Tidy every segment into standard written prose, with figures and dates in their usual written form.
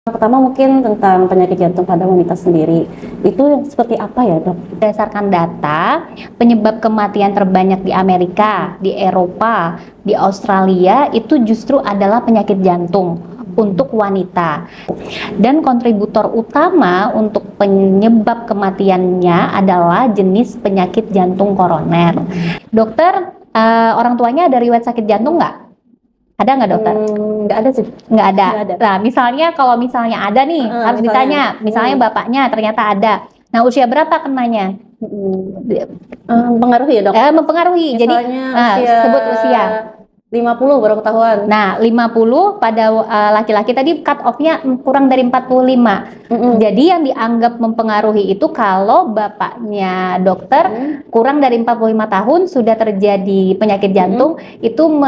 Pertama mungkin tentang penyakit jantung pada wanita sendiri. Itu yang seperti apa ya, Dok? Berdasarkan data, penyebab kematian terbanyak di Amerika, di Eropa, di Australia itu justru adalah penyakit jantung untuk wanita. Dan kontributor utama untuk penyebab kematiannya adalah jenis penyakit jantung koroner. Dokter, orang tuanya ada riwayat sakit jantung nggak? Ada nggak dokter? Nggak ada sih. Nggak ada. Nggak ada. Nah, kalau misalnya ada nih, harus ditanya. Misalnya bapaknya ternyata ada. Nah, usia berapa kenanya? Mempengaruhi ya, Dok? Mempengaruhi. Jadi, Misalnya sebut usia. 50 berapa tahun? Nah, 50 pada laki-laki tadi cut off-nya kurang dari 45. Jadi yang dianggap mempengaruhi itu kalau bapaknya dokter kurang dari 45 tahun sudah terjadi penyakit jantung, itu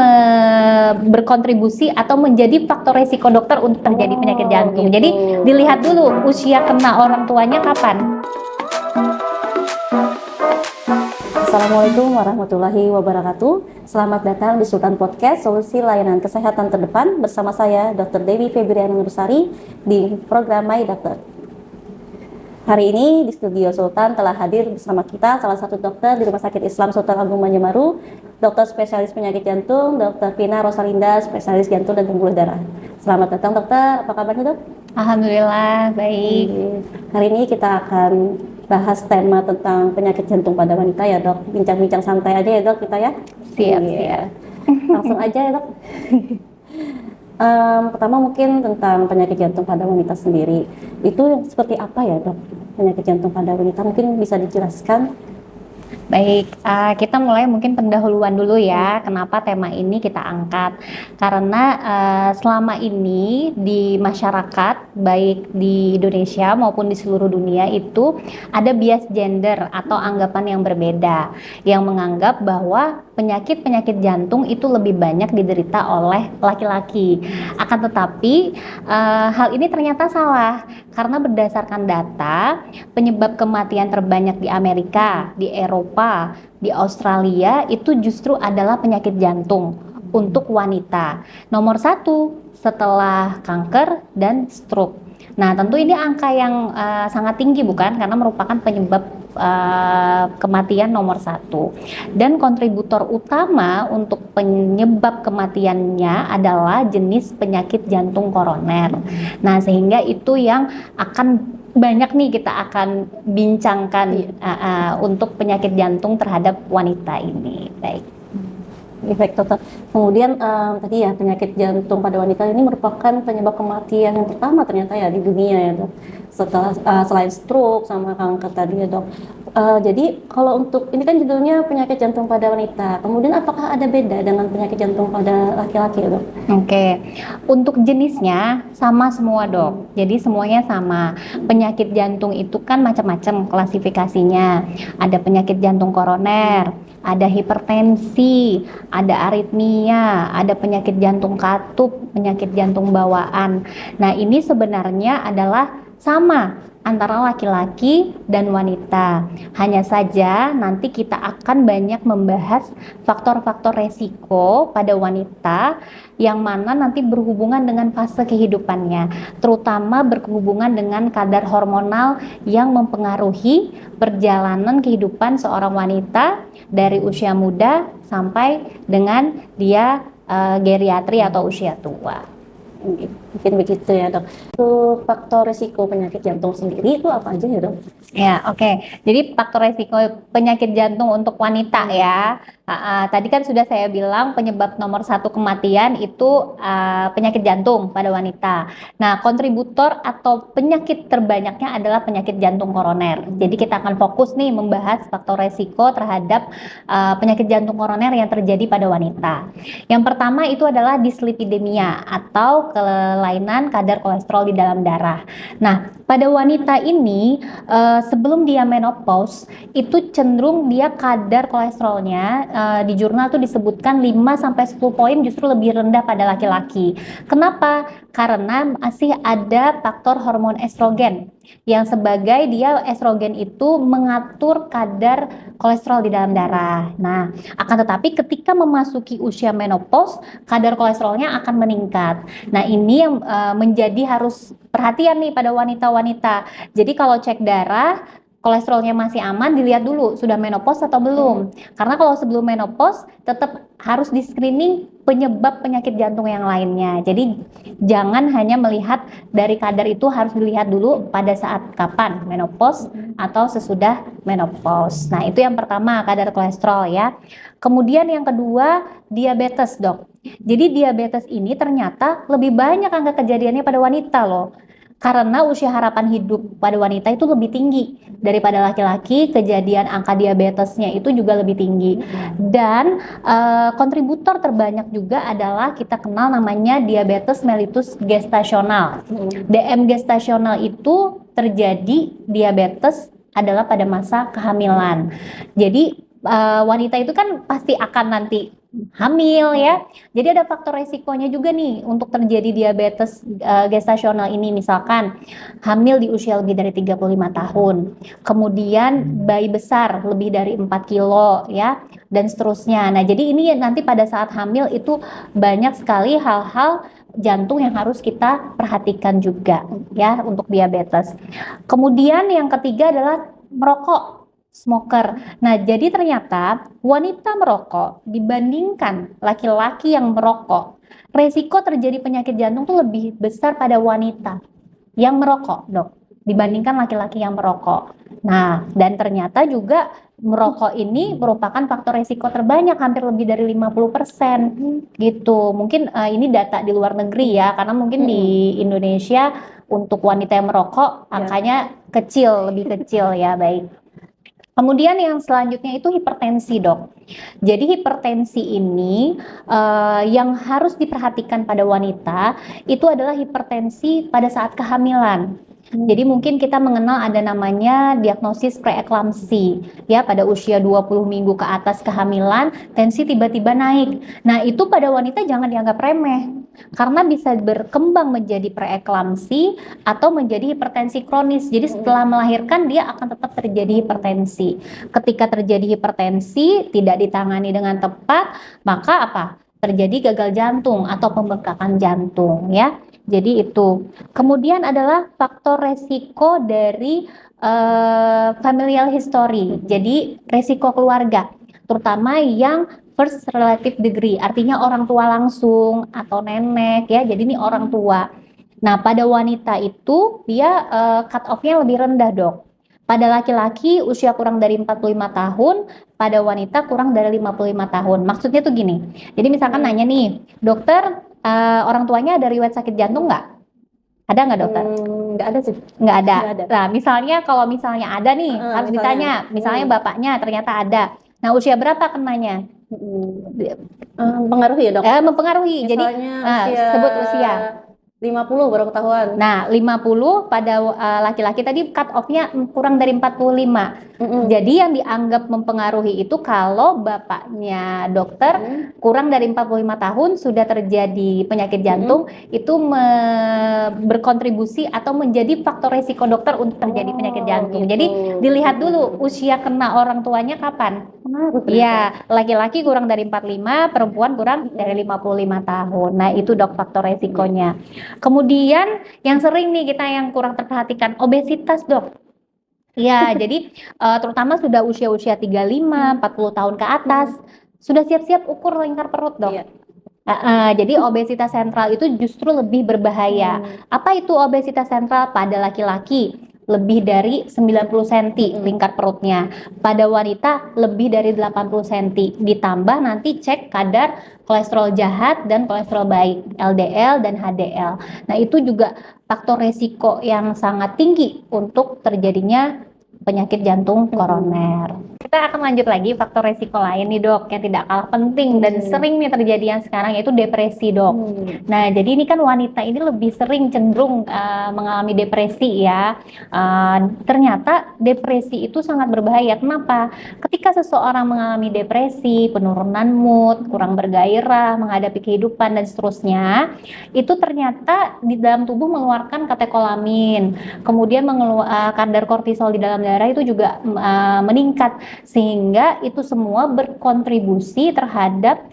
berkontribusi atau menjadi faktor resiko dokter untuk terjadi penyakit jantung. Gitu. Jadi dilihat dulu usia kena orang tuanya kapan. Assalamualaikum warahmatullahi wabarakatuh. Selamat datang di Sultan Podcast, solusi layanan kesehatan terdepan bersama saya Dr. Dewi Febriana Nursari di program My Doctor. Hari ini di studio Sultan telah hadir bersama kita salah satu dokter di Rumah Sakit Islam Sultan Agung Banyumaru, dokter spesialis penyakit jantung, Dr. Vina Rosalinda, spesialis jantung dan pembuluh darah. Selamat datang dokter, apa kabarnya dok? Alhamdulillah, baik. Hari ini kita akan bahas tema tentang penyakit jantung pada wanita ya dok. Bincang-bincang santai aja ya dok kita ya. Siap. Langsung aja ya dok. Pertama mungkin tentang penyakit jantung pada wanita sendiri. Itu seperti apa ya dok? Penyakit jantung pada wanita mungkin bisa dijelaskan? Baik, kita mulai mungkin pendahuluan dulu ya, kenapa tema ini kita angkat. Karena selama ini di masyarakat, baik di Indonesia maupun di seluruh dunia itu ada bias gender atau anggapan yang berbeda, yang menganggap bahwa penyakit-penyakit jantung itu lebih banyak diderita oleh laki-laki. Akan tetapi hal ini ternyata salah, karena berdasarkan data, penyebab kematian terbanyak di Amerika, di Eropa, di Australia itu justru adalah penyakit jantung untuk wanita. Nomor 1 setelah kanker dan stroke. Nah, tentu ini angka yang sangat tinggi bukan? Karena merupakan penyebab kematian nomor 1. Dan kontributor utama untuk penyebab kematiannya adalah jenis penyakit jantung koroner. Nah, sehingga itu yang akan banyak nih kita akan bincangkan untuk penyakit jantung terhadap wanita ini. Baik dokter. Kemudian tadi ya penyakit jantung pada wanita ini merupakan penyebab kematian yang pertama ternyata ya di dunia ya dok. Setelah selain stroke sama kanker tadi ya dok. Jadi kalau untuk ini kan judulnya penyakit jantung pada wanita. Kemudian apakah ada beda dengan penyakit jantung pada laki-laki ya dok? Oke. Untuk jenisnya sama semua dok. Jadi semuanya sama. Penyakit jantung itu kan macam-macam klasifikasinya. Ada penyakit jantung koroner, ada hipertensi, ada aritmia, ada penyakit jantung katup, penyakit jantung bawaan. Nah, ini sebenarnya adalah sama antara laki-laki dan wanita. Hanya saja nanti kita akan banyak membahas faktor-faktor resiko pada wanita yang mana nanti berhubungan dengan fase kehidupannya, terutama berhubungan dengan kadar hormonal yang mempengaruhi perjalanan kehidupan seorang wanita dari usia muda sampai dengan dia geriatri atau usia tua. Mungkin begitu ya dok. Untuk faktor risiko penyakit jantung sendiri itu apa aja ya dok? Ya oke. Jadi faktor risiko penyakit jantung untuk wanita ya. Tadi kan sudah saya bilang penyebab nomor 1 kematian itu penyakit jantung pada wanita. Nah, kontributor atau penyakit terbanyaknya adalah penyakit jantung koroner. Jadi kita akan fokus nih membahas faktor risiko terhadap penyakit jantung koroner yang terjadi pada wanita. Yang pertama itu adalah dislipidemia atau kelainan kadar kolesterol di dalam darah. Nah, pada wanita ini sebelum dia menopause itu cenderung dia kadar kolesterolnya di jurnal tuh disebutkan 5-10 poin justru lebih rendah pada laki-laki. Kenapa? Karena masih ada faktor hormon estrogen yang sebagai dia estrogen itu mengatur kadar kolesterol di dalam darah. Nah, akan tetapi ketika memasuki usia menopause, kadar kolesterolnya akan meningkat. Nah, ini yang menjadi harus perhatian nih pada wanita-wanita. Jadi kalau cek darah, kolesterolnya masih aman, dilihat dulu sudah menopause atau belum. Karena kalau sebelum menopause tetap harus di screening penyebab penyakit jantung yang lainnya. Jadi jangan hanya melihat dari kadar itu, harus dilihat dulu pada saat kapan menopause atau sesudah menopause. Nah, itu yang pertama, kadar kolesterol ya. Kemudian yang kedua, diabetes, Dok. Jadi diabetes ini ternyata lebih banyak angka kejadiannya pada wanita loh. Karena usia harapan hidup pada wanita itu lebih tinggi daripada laki-laki, kejadian angka diabetesnya itu juga lebih tinggi. Dan kontributor terbanyak juga adalah kita kenal namanya diabetes mellitus gestasional. DM gestasional itu terjadi diabetes adalah pada masa kehamilan. Jadi wanita itu kan pasti akan nanti hamil ya. Jadi ada faktor resikonya juga nih untuk terjadi diabetes gestasional ini, misalkan hamil di usia lebih dari 35 tahun. Kemudian bayi besar lebih dari 4 kilo ya, dan seterusnya. Nah, jadi ini nanti pada saat hamil itu banyak sekali hal-hal jantung yang harus kita perhatikan juga ya untuk diabetes. Kemudian yang ketiga adalah merokok. Smoker. Nah, jadi ternyata wanita merokok dibandingkan laki-laki yang merokok, resiko terjadi penyakit jantung tuh lebih besar pada wanita yang merokok, Dok, dibandingkan laki-laki yang merokok. Nah, dan ternyata juga merokok ini merupakan faktor resiko terbanyak, hampir lebih dari 50% gitu. Mungkin ini data di luar negeri ya, karena mungkin di Indonesia untuk wanita yang merokok angkanya kecil, lebih kecil ya, baik. Kemudian yang selanjutnya itu hipertensi, Dok. Jadi hipertensi ini yang harus diperhatikan pada wanita itu adalah hipertensi pada saat kehamilan. Jadi mungkin kita mengenal ada namanya diagnosis preeklamsi ya, pada usia 20 minggu ke atas kehamilan tensi tiba-tiba naik. Nah, itu pada wanita jangan dianggap remeh karena bisa berkembang menjadi preeklamsi atau menjadi hipertensi kronis. Jadi setelah melahirkan dia akan tetap terjadi hipertensi. Ketika terjadi hipertensi tidak ditangani dengan tepat, maka apa? Terjadi gagal jantung atau pembengkakan jantung ya. Jadi itu. Kemudian adalah faktor resiko dari familial history. Jadi resiko keluarga, terutama yang first relative degree, artinya orang tua langsung atau nenek ya. Jadi ini orang tua. Nah, pada wanita itu dia cut off-nya lebih rendah, Dok. Pada laki-laki usia kurang dari 45 tahun, pada wanita kurang dari 55 tahun. Maksudnya tuh gini. Jadi misalkan nanya nih, dokter, orang tuanya ada riwayat sakit jantung nggak? Ada nggak, dokter? Nggak ada sih. Nggak ada. Nggak ada. Nah, misalnya kalau misalnya ada nih, harus ditanya. Misalnya bapaknya ternyata ada. Nah, usia berapa kenanya? Mempengaruhi ya, Dok? Mempengaruhi. Jadi sebut usia. 50 baru ketahuan. Nah, 50 pada laki-laki tadi cut off-nya kurang dari 45. Jadi yang dianggap mempengaruhi itu kalau bapaknya dokter kurang dari 45 tahun sudah terjadi penyakit jantung, itu berkontribusi atau menjadi faktor resiko dokter untuk terjadi penyakit jantung. Jadi dilihat dulu usia kena orang tuanya kapan. Iya, laki-laki kurang dari 45, perempuan kurang dari 55 tahun. Nah, itu Dok faktor resikonya. Kemudian yang sering nih kita yang kurang terperhatikan, obesitas, Dok. Ya, jadi terutama sudah usia-usia 35, 40 tahun ke atas, sudah siap-siap ukur lingkar perut, Dok. Iya. Jadi obesitas sentral itu justru lebih berbahaya. Apa itu obesitas sentral? Pada laki-laki lebih dari 90 cm lingkar perutnya. Pada wanita lebih dari 80 cm. Ditambah nanti cek kadar kolesterol jahat dan kolesterol baik, LDL dan HDL. Nah, itu juga faktor resiko yang sangat tinggi untuk terjadinya penyakit jantung koroner. kita akan lanjut lagi faktor resiko lain nih dok, yang tidak kalah penting dan sering nih terjadi yang sekarang, yaitu depresi dok. Nah, jadi ini kan wanita ini lebih sering cenderung mengalami depresi ya. Ternyata depresi itu sangat berbahaya. Kenapa? Ketika seseorang mengalami depresi, penurunan mood, kurang bergairah, menghadapi kehidupan dan seterusnya, itu ternyata di dalam tubuh mengeluarkan katekolamin, kemudian kadar kortisol di dalam darah itu juga meningkat, sehingga itu semua berkontribusi terhadap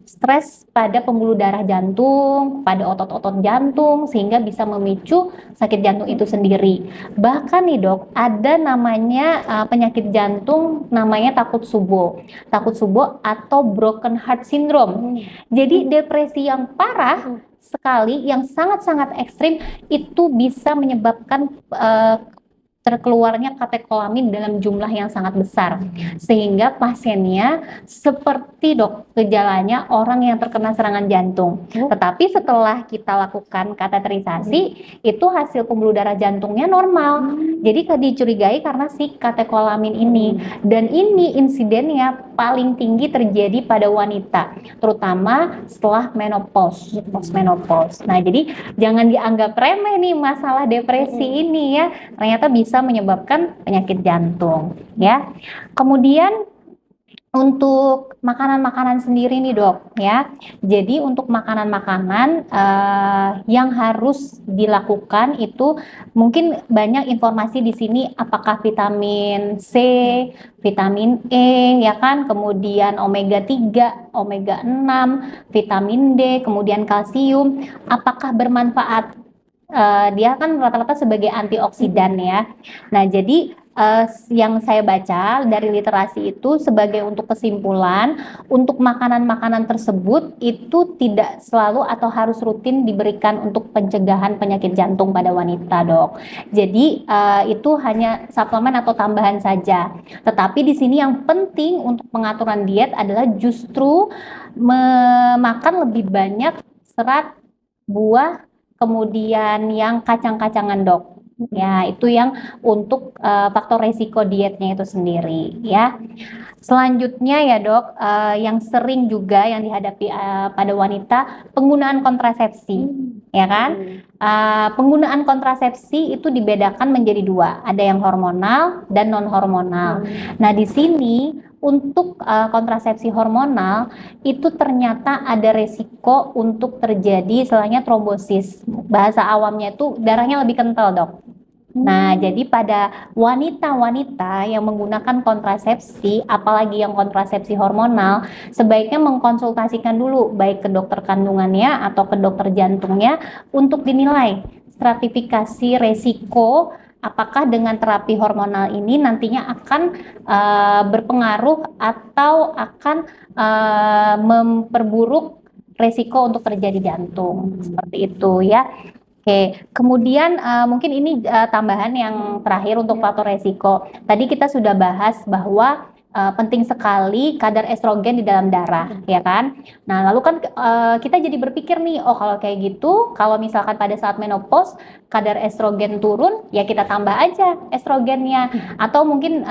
stres pada pembuluh darah jantung, pada otot-otot jantung, sehingga bisa memicu sakit jantung itu sendiri. Bahkan nih dok, ada namanya penyakit jantung namanya Takotsubo atau broken heart syndrome. Jadi depresi yang parah sekali, yang sangat-sangat ekstrim, itu bisa menyebabkan terkeluarnya katekolamin dalam jumlah yang sangat besar, sehingga pasiennya seperti dok gejalanya orang yang terkena serangan jantung. Tetapi setelah kita lakukan kateterisasi, itu hasil pembuluh darah jantungnya normal. Jadi dicurigai karena si katekolamin ini, dan ini insidennya paling tinggi terjadi pada wanita, terutama setelah menopause, postmenopause. Nah, jadi jangan dianggap remeh nih masalah depresi ini ya. Ternyata bisa menyebabkan penyakit jantung ya. Kemudian untuk makanan-makanan sendiri nih dok ya. Jadi untuk makanan-makanan yang harus dilakukan itu mungkin banyak informasi di sini, apakah vitamin C, vitamin E ya kan, kemudian omega 3, omega 6, vitamin D, kemudian kalsium, apakah bermanfaat? Dia kan rata-rata sebagai antioksidan ya. Nah, jadi yang saya baca dari literasi itu sebagai untuk kesimpulan, untuk makanan-makanan tersebut itu tidak selalu atau harus rutin diberikan untuk pencegahan penyakit jantung pada wanita dok. Jadi itu hanya suplemen atau tambahan saja. Tetapi di sini yang penting untuk pengaturan diet adalah justru memakan lebih banyak serat, buah, kemudian yang kacang-kacangan dok. Ya, itu yang untuk faktor resiko dietnya itu sendiri ya. Selanjutnya ya dok, yang sering juga yang dihadapi pada wanita, penggunaan kontrasepsi, ya kan? Penggunaan kontrasepsi itu dibedakan menjadi dua, ada yang hormonal dan non hormonal. Nah, di sini untuk kontrasepsi hormonal itu ternyata ada resiko untuk terjadi istilahnya trombosis. Bahasa awamnya itu darahnya lebih kental dok. Nah, jadi pada wanita-wanita yang menggunakan kontrasepsi, apalagi yang kontrasepsi hormonal, sebaiknya mengkonsultasikan dulu baik ke dokter kandungannya atau ke dokter jantungnya untuk dinilai stratifikasi resiko, apakah dengan terapi hormonal ini nantinya akan berpengaruh atau akan memperburuk resiko untuk terjadi jantung, seperti itu ya. Oke, kemudian mungkin ini tambahan yang terakhir untuk faktor resiko. Tadi kita sudah bahas bahwa penting sekali kadar estrogen di dalam darah, ya kan? Nah, lalu kan kita jadi berpikir nih, oh kalau kayak gitu, kalau misalkan pada saat menopause kadar estrogen turun, ya kita tambah aja estrogennya. Atau mungkin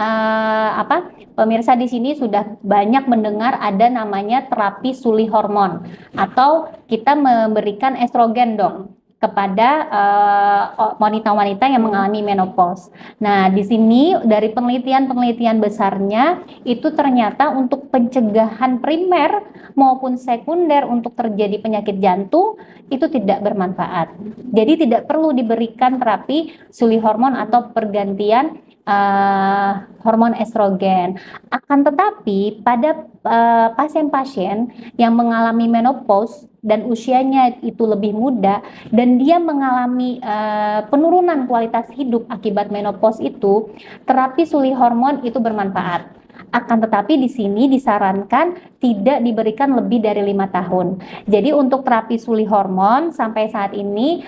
pemirsa di sini sudah banyak mendengar ada namanya terapi suli hormon, atau kita memberikan estrogen dong kepada wanita-wanita yang mengalami menopause. Nah, di sini dari penelitian-penelitian besarnya itu ternyata untuk pencegahan primer maupun sekunder untuk terjadi penyakit jantung itu tidak bermanfaat. Jadi tidak perlu diberikan terapi suli hormon atau pergantian hormon estrogen. Akan tetapi pada pasien-pasien yang mengalami menopause dan usianya itu lebih muda dan dia mengalami penurunan kualitas hidup akibat menopause itu, terapi suli hormon itu bermanfaat. Akan tetapi di sini disarankan tidak diberikan lebih dari 5 tahun. Jadi untuk terapi suli hormon sampai saat ini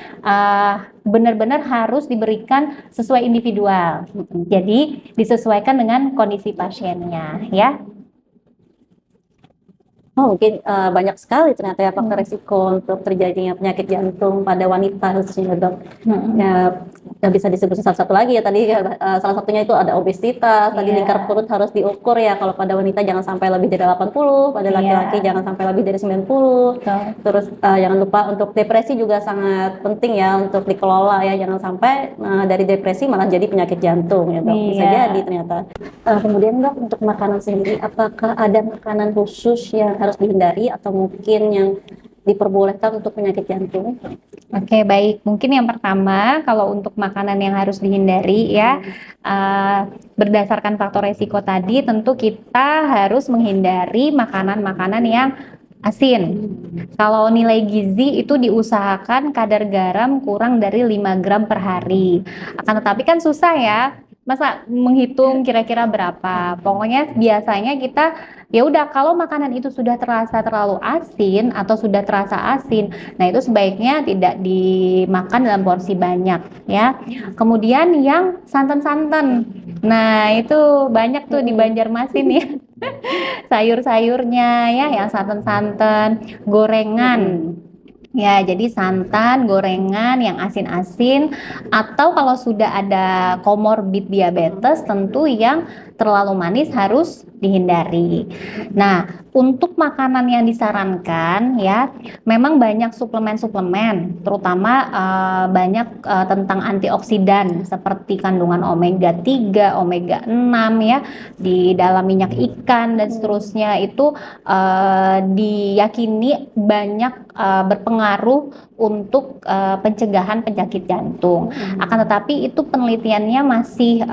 benar-benar harus diberikan sesuai individual. Jadi disesuaikan dengan kondisi pasiennya ya. Oh, mungkin banyak sekali ternyata ya faktor resiko untuk terjadinya penyakit jantung pada wanita khususnya dok. Ya, nggak bisa disebutin satu-satu lagi ya tadi salah satunya itu ada obesitas, tadi Iya. lingkar perut harus diukur ya, kalau pada wanita jangan sampai lebih dari 80, pada laki-laki Iya. jangan sampai lebih dari 90. Betul. Terus jangan lupa untuk depresi juga sangat penting ya untuk dikelola ya, jangan sampai dari depresi malah jadi penyakit jantung ya dok, bisa Iya. jadi ternyata. Kemudian dok, untuk makanan sendiri, apakah ada makanan khusus yang harus dihindari atau mungkin yang diperbolehkan untuk penyakit jantung? Oke, baik. Mungkin yang pertama, kalau untuk makanan yang harus dihindari ya, berdasarkan faktor resiko tadi, tentu kita harus menghindari makanan-makanan yang asin. Kalau nilai gizi itu diusahakan kadar garam kurang dari 5 gram per hari. Akan tetapi kan susah ya, masa menghitung kira-kira berapa. Pokoknya biasanya kita ya udah kalau makanan itu sudah terasa terlalu asin atau sudah terasa asin, nah itu sebaiknya tidak dimakan dalam porsi banyak ya. Kemudian yang santan-santan. Nah, itu banyak tuh di Banjarmasin ya. Sayur-sayurnya ya yang santan-santan, gorengan. Ya, jadi santan, gorengan yang asin-asin, atau kalau sudah ada komorbid diabetes, tentu yang terlalu manis harus dihindari. Nah, untuk makanan yang disarankan ya, memang banyak suplemen-suplemen, terutama banyak tentang antioksidan seperti kandungan omega 3, omega 6 ya di dalam minyak ikan dan seterusnya itu diyakini banyak berpengaruh untuk pencegahan penyakit jantung. Akan tetapi itu penelitiannya masih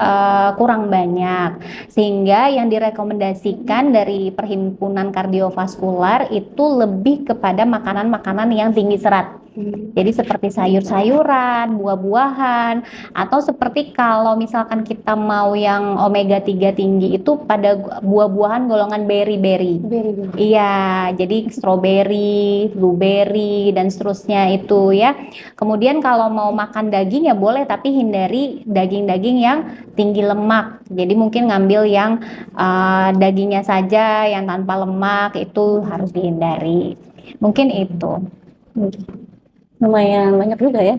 kurang banyak, sehingga yang direkomendasikan dari Perhimpunan Kardiovaskular itu lebih kepada makanan-makanan yang tinggi serat. Jadi seperti sayur-sayuran, buah-buahan, atau seperti kalau misalkan kita mau yang omega 3 tinggi itu pada buah-buahan golongan berry-berry. Iya, jadi strawberry, blueberry, dan seterusnya itu ya. Kemudian kalau mau makan daging ya boleh, tapi hindari daging-daging yang tinggi lemak. Jadi mungkin ngambil yang dagingnya saja, yang tanpa lemak, itu harus dihindari. Mungkin itu. Lumayan banyak juga ya.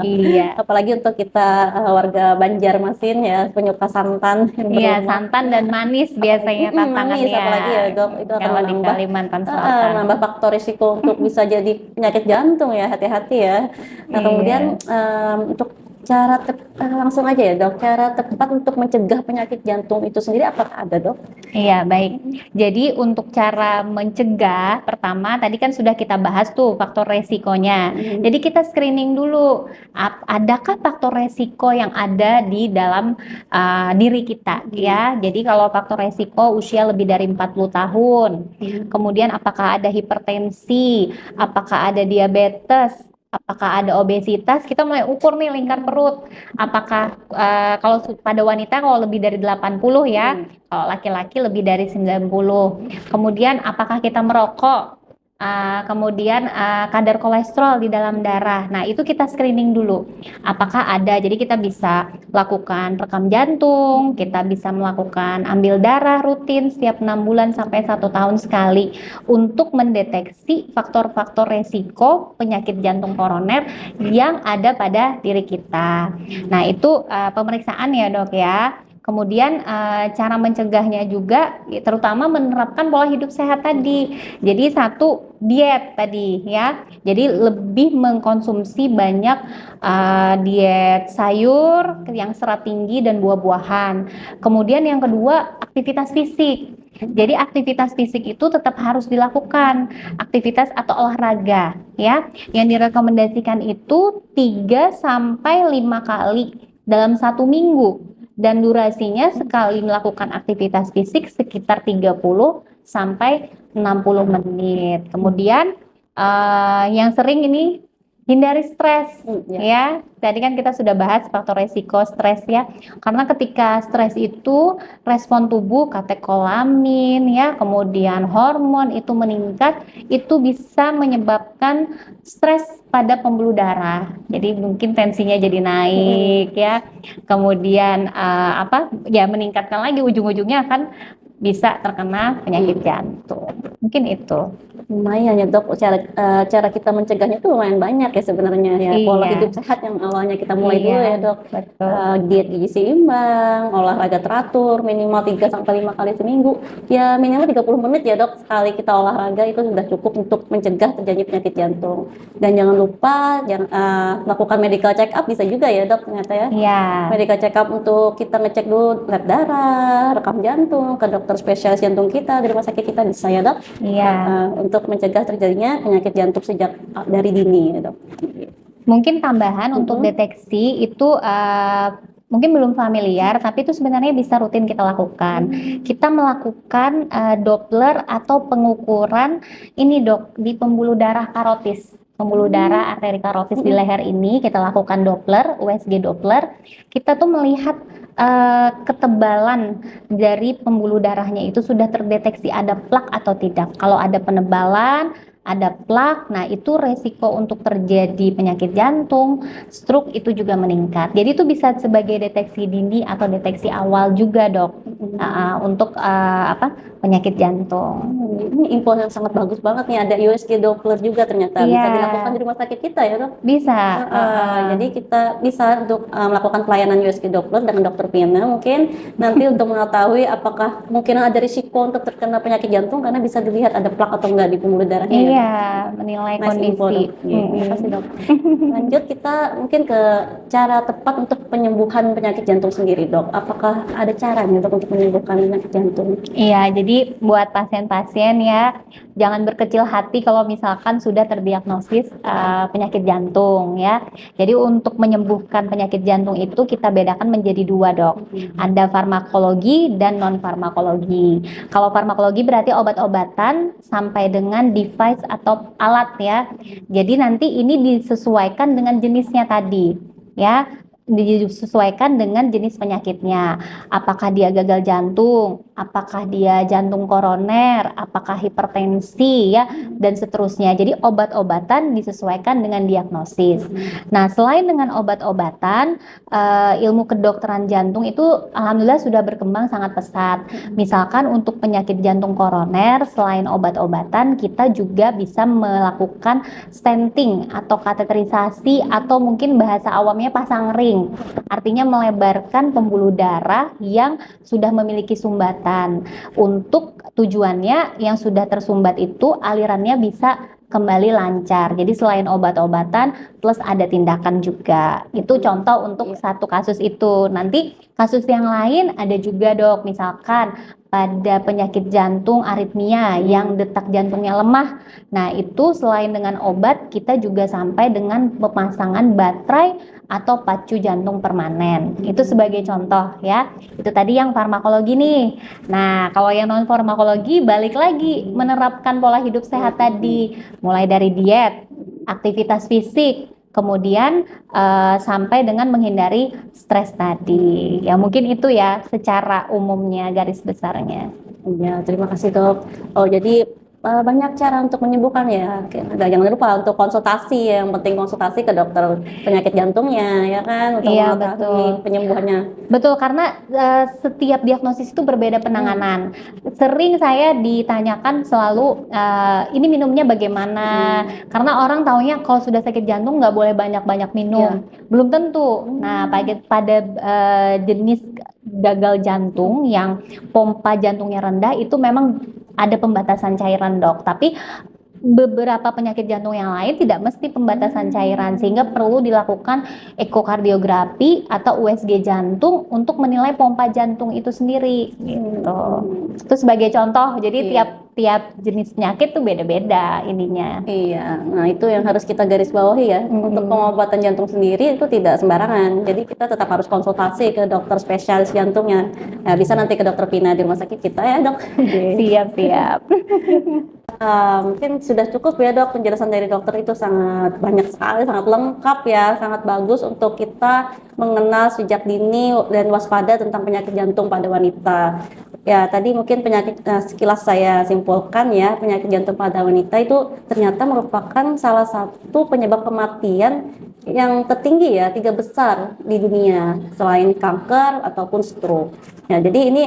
Iya. Apalagi untuk kita warga Banjarmasin ya, penyuka santan yang Iya, berlemak. santan dan manis biasanya Manis tantangannya. apalagi ya dok, itu akan Kalau di menambah Kalimantan Selatan. menambah faktor risiko untuk bisa jadi penyakit jantung ya, hati-hati ya. Nah kemudian Iya. untuk langsung aja ya dok, cara tepat untuk mencegah penyakit jantung itu sendiri apakah ada dok? Iya, baik. Jadi untuk cara mencegah, pertama tadi kan sudah kita bahas tuh faktor resikonya. Jadi kita screening dulu, adakah faktor resiko yang ada di dalam diri kita ya. Jadi kalau faktor resiko usia lebih dari 40 tahun, kemudian apakah ada hipertensi, apakah ada diabetes, apakah ada obesitas, kita mulai ukur nih lingkar perut. Apakah kalau pada wanita kalau lebih dari 80 ya, kalau laki-laki lebih dari 90. Kemudian apakah kita merokok? Kemudian kadar kolesterol di dalam darah. Nah, itu kita screening dulu. Apakah ada? Jadi kita bisa lakukan rekam jantung, kita bisa melakukan ambil darah rutin setiap 6 bulan sampai 1 tahun sekali untuk mendeteksi faktor-faktor resiko penyakit jantung koroner yang ada pada diri kita. Nah, itu pemeriksaan ya, Dok ya. Kemudian cara mencegahnya juga terutama menerapkan pola hidup sehat tadi. Jadi satu, diet tadi ya. Jadi lebih mengkonsumsi banyak diet sayur yang serat tinggi dan buah-buahan. Kemudian yang kedua, aktivitas fisik. Jadi aktivitas fisik itu tetap harus dilakukan, aktivitas atau olahraga ya. Yang direkomendasikan itu 3 sampai 5 kali dalam 1 minggu. Dan durasinya sekali melakukan aktivitas fisik sekitar 30 sampai 60 menit. Kemudian yang sering ini hindari stres ya. Tadi kan kita sudah bahas faktor resiko stres ya. Karena ketika stres itu respon tubuh katekolamin ya, kemudian hormon itu meningkat, itu bisa menyebabkan stres pada pembuluh darah. Jadi mungkin tensinya jadi naik ya. Kemudian meningkatkan lagi, ujung-ujungnya akan bisa terkena penyakit jantung. Mungkin itu. Lumayan ya dok, cara kita mencegahnya itu lumayan banyak ya sebenarnya ya. Pola Iya, hidup sehat yang awalnya kita mulai dulu ya iya, dok. betul. Diet gizi seimbang, olahraga teratur, minimal 3 sampai 5 kali seminggu. Ya minimal 30 menit ya dok, sekali kita olahraga itu sudah cukup untuk mencegah terjadi penyakit jantung. Dan jangan lupa lakukan medical check up bisa juga ya dok ternyata ya. Iya, Medical check up untuk kita ngecek dulu lab darah, rekam jantung, ke dokter spesialis jantung kita di rumah sakit kita bisa ya dok. iya. Untuk mencegah terjadinya penyakit jantung sejak dari dini ya dok. Mungkin tambahan untuk deteksi itu mungkin belum familiar, tapi itu sebenarnya bisa rutin kita lakukan. Kita melakukan Doppler atau pengukuran ini dok di pembuluh darah karotis. Pembuluh darah arteri karotis di leher ini kita lakukan Doppler, USG Doppler. Kita tuh melihat ketebalan dari pembuluh darahnya itu sudah terdeteksi ada plak atau tidak. Kalau ada penebalan, ada plak, nah itu resiko untuk terjadi penyakit jantung, stroke itu juga meningkat. Jadi itu bisa sebagai deteksi dini atau deteksi awal juga dok, untuk penyakit jantung. Ini info yang sangat bagus banget nih, ada USG Doppler juga ternyata bisa Iya, dilakukan di rumah sakit kita ya dok. bisa. Jadi kita bisa untuk melakukan pelayanan USG Doppler dengan dokter Pina mungkin nanti untuk mengetahui apakah mungkin ada risiko untuk terkena penyakit jantung karena bisa dilihat ada plak atau enggak di pembuluh darahnya ya. Iya, menilai Nice info, kondisi. dok. Terima kasih dok. Lanjut kita mungkin ke cara tepat untuk penyembuhan penyakit jantung sendiri dok. Apakah ada caranya dok untuk menyembuhkan penyakit jantung? Iya, jadi buat pasien-pasien ya, jangan berkecil hati kalau misalkan sudah terdiagnosis penyakit jantung ya. Jadi untuk menyembuhkan penyakit jantung itu kita bedakan menjadi dua dok. Ada farmakologi dan non farmakologi. Kalau farmakologi berarti obat-obatan sampai dengan device atau alat ya. Jadi nanti ini disesuaikan dengan jenisnya tadi ya. Disesuaikan dengan jenis penyakitnya. Apakah dia gagal jantung, apakah dia jantung koroner, apakah hipertensi ya, dan seterusnya. Jadi obat-obatan disesuaikan dengan diagnosis. Nah, selain dengan obat-obatan, ilmu kedokteran jantung itu alhamdulillah sudah berkembang sangat pesat. Misalkan untuk penyakit jantung koroner, selain obat-obatan, kita juga bisa melakukan stenting atau kateterisasi atau mungkin bahasa awamnya pasang ring. Artinya melebarkan pembuluh darah yang sudah memiliki sumbatan. Untuk tujuannya yang sudah tersumbat itu alirannya bisa kembali lancar. Jadi selain obat-obatan plus ada tindakan juga. Itu contoh untuk satu kasus itu. Nanti kasus yang lain ada juga dok. Misalkan pada penyakit jantung aritmia yang detak jantungnya lemah. Nah, itu selain dengan obat kita juga sampai dengan pemasangan baterai atau pacu jantung permanen. Itu sebagai contoh ya. Itu tadi yang farmakologi nih. Nah, kalau yang non farmakologi balik lagi menerapkan pola hidup sehat tadi, mulai dari diet, aktivitas fisik, kemudian sampai dengan menghindari stres tadi. Ya mungkin itu ya secara umumnya garis besarnya. Ya, terima kasih dok. Oh, jadi banyak cara untuk menyembuhkan ya. Jangan lupa untuk konsultasi, yang penting konsultasi ke dokter penyakit jantungnya ya kan untuk Iya, mengetahui betul. penyembuhannya. Betul, karena setiap diagnosis itu berbeda penanganan. Sering saya ditanyakan selalu, ini minumnya bagaimana? Karena orang taunya kalau sudah sakit jantung nggak boleh banyak-banyak minum. Belum tentu. Nah, pada jenis gagal jantung yang pompa jantungnya rendah itu memang ada pembatasan cairan dok. Tapi beberapa penyakit jantung yang lain tidak mesti pembatasan cairan sehingga perlu dilakukan ekokardiografi atau USG jantung untuk menilai pompa jantung itu sendiri gitu. Itu sebagai contoh. Jadi tiap jenis penyakit tuh beda-beda ininya. Iya, nah itu yang harus kita garis bawahi ya. Untuk pengobatan jantung sendiri itu tidak sembarangan. Jadi kita tetap harus konsultasi ke dokter spesialis jantungnya. Nah, bisa nanti ke dokter Pina di rumah sakit kita ya dok. Siap-siap. Mungkin sudah cukup ya dok, penjelasan dari dokter itu sangat banyak sekali, sangat lengkap ya, sangat bagus untuk kita mengenal sejak dini dan waspada tentang penyakit jantung pada wanita. Ya, tadi mungkin penyakit sekilas saya simpulkan ya, penyakit jantung pada wanita itu ternyata merupakan salah satu penyebab kematian yang tertinggi ya, 3 besar di dunia selain kanker ataupun stroke. Ya, jadi ini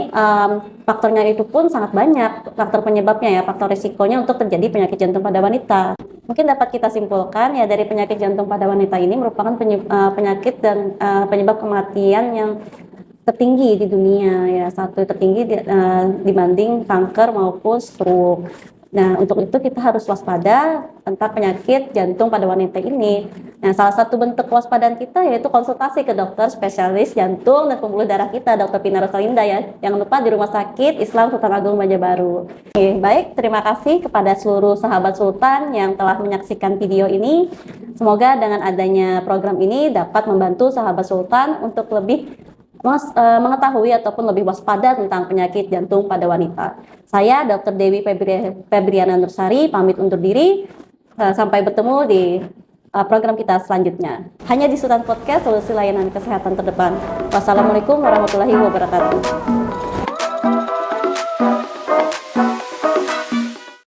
faktornya itu pun sangat banyak, faktor penyebabnya ya, faktor risikonya untuk terjadi penyakit jantung pada wanita. Mungkin dapat kita simpulkan ya dari penyakit jantung pada wanita ini merupakan penyakit dan penyebab kematian yang tertinggi di dunia ya, satu tertinggi dibanding kanker maupun stroke. Nah, untuk itu kita harus waspada tentang penyakit jantung pada wanita ini. Nah, salah satu bentuk kewaspadaan kita yaitu konsultasi ke dokter spesialis jantung dan pembuluh darah kita, Dr. Pina Rosalinda ya. Jangan lupa di Rumah Sakit Islam Sultan Agung Banjarbaru. Oke, baik, terima kasih kepada seluruh sahabat Sultan yang telah menyaksikan video ini. Semoga dengan adanya program ini dapat membantu sahabat Sultan untuk lebih mengetahui ataupun lebih waspada tentang penyakit jantung pada wanita. Saya Dr. Dewi Febriana Nursari pamit undur diri. Sampai bertemu di program kita selanjutnya. Hanya di Sultan Podcast, solusi layanan kesehatan terdepan. Wassalamualaikum warahmatullahi wabarakatuh.